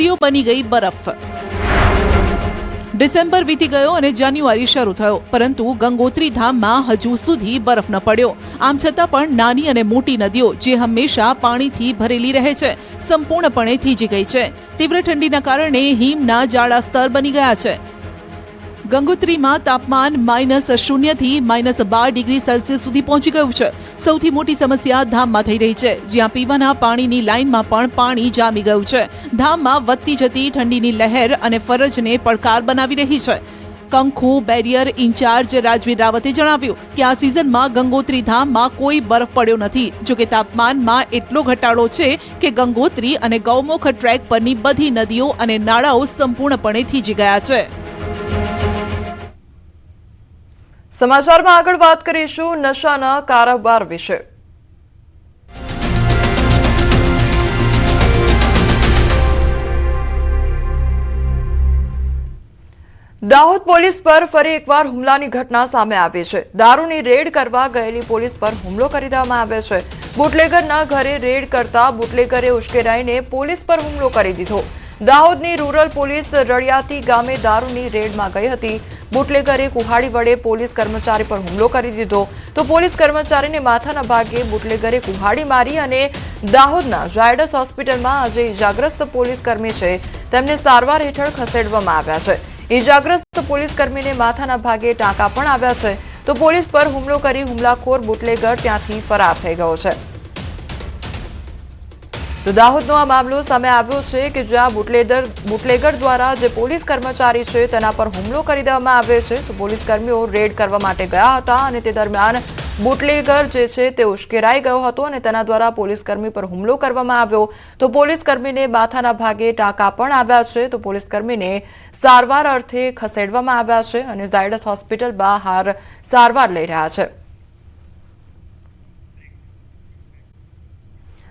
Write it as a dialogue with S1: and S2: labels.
S1: નદીઓ બની ગઈ બરફ। ડિસેમ્બર વીતી ગયો અને જાન્યુઆરી શરૂ થયો, પરંતુ ગંગોત્રી ધામમાં હજુ સુધી બરફ ન પડ્યો। આમ છતાં પણ નાની અને મોટી નદીઓ જે હંમેશા પાણીથી ભરેલી રહે છે, સંપૂર્ણપણે થીજી ગઈ છે। તીવ્ર ઠંડીના કારણે હિમના જાડા સ્તર બની ગયા છે। ગંગોત્રીમાં તાપમાન -0 થી -12 ડિગ્રી સેલ્સિયસ સુધી પહોંચી ગયું છે। સૌથી મોટી સમસ્યા ધામમાં થઈ રહી છે, જ્યાં પીવાના પાણીની લાઇનમાં પણ પાણી જામી ગયું છે। ધામમાં વધતી જતી ઠંડીની લહેર અને ફરજને પડકાર બનાવી રહી છે। કંખુ બેરિયર ઇન્ચાર્જ રાજવીર રાવતે જણાવ્યું કે આ સિઝનમાં ગંગોત્રી ધામમાં કોઈ બરફ પડ્યો નથી। જોકે તાપમાનમાં એટલો ઘટાડો છે કે ગંગોત્રી અને ગૌમુખ ટ્રેક પરની બધી નદીઓ અને નાળાઓ સંપૂર્ણપણે થીજી ગયા છે।
S2: સમાચારમાં આગળ વાત કરીશું નશાના કારોબાર વિશે। દાહોદ પોલીસ પર ફરી એકવાર હુમલાની ઘટના સામે આવી છે। દારૂની રેડ કરવા ગયેલી પોલીસ પર હુમલો કરી દેવામાં આવ્યો છે। બુટલેગરના ઘરે રેડ કરતા બુટલેગરે ઉશ્કેરાઈને પોલીસ પર હુમલો કરી દીધો। દાહોદની રૂરલ પોલીસ રડિયાતી ગામે દારૂની રેડમાં ગઈ હતી। બુટલેગરે કુહાડી વડે પોલીસ કર્મચારી પર હુમલો કરી દીધો તો પોલીસ કર્મચારીને માથાના ભાગે બુટલેગરે કુહાડી મારી અને દાહોદના ઝાયડસ હોસ્પિટલમાં આજે ઇજાગ્રસ્ત પોલીસ કર્મી છે તેમને સારવાર હેઠળ ખસેડવામાં આવ્યા છે। ઇજાગ્રસ્ત પોલીસ કર્મીને માથાના ભાગે ટાંકા પણ આવ્યા છે તો પોલીસ પર હુમલો કરી હુમલાખોર બુટલેગર ત્યાંથી ફરાર થઈ ગયો છે। તો દાહોદનો આ મામલો સામે આવ્યો છે કે જ્યાં બુટલેગર દ્વારા જે પોલીસ કર્મચારી છે તેના પર હુમલો કરી દેવામાં આવ્યો છે। તો પોલીસ કર્મીઓ રેડ કરવા માટે ગયા હતા અને તે દરમિયાન બુટલેગર જે છે તે ઉશ્કેરાઈ ગયો હતો અને તેના દ્વારા પોલીસ કર્મી પર હુમલો કરવામાં આવ્યો તો પોલીસ કર્મીને માથાના ભાગે ટાંકા પણ આવ્યા છે તો પોલીસ કર્મીને સારવાર અર્થે ખસેડવામાં આવ્યા છે અને ઝાયડસ હોસ્પિટલ બહાર સારવાર લઈ રહ્યા છે।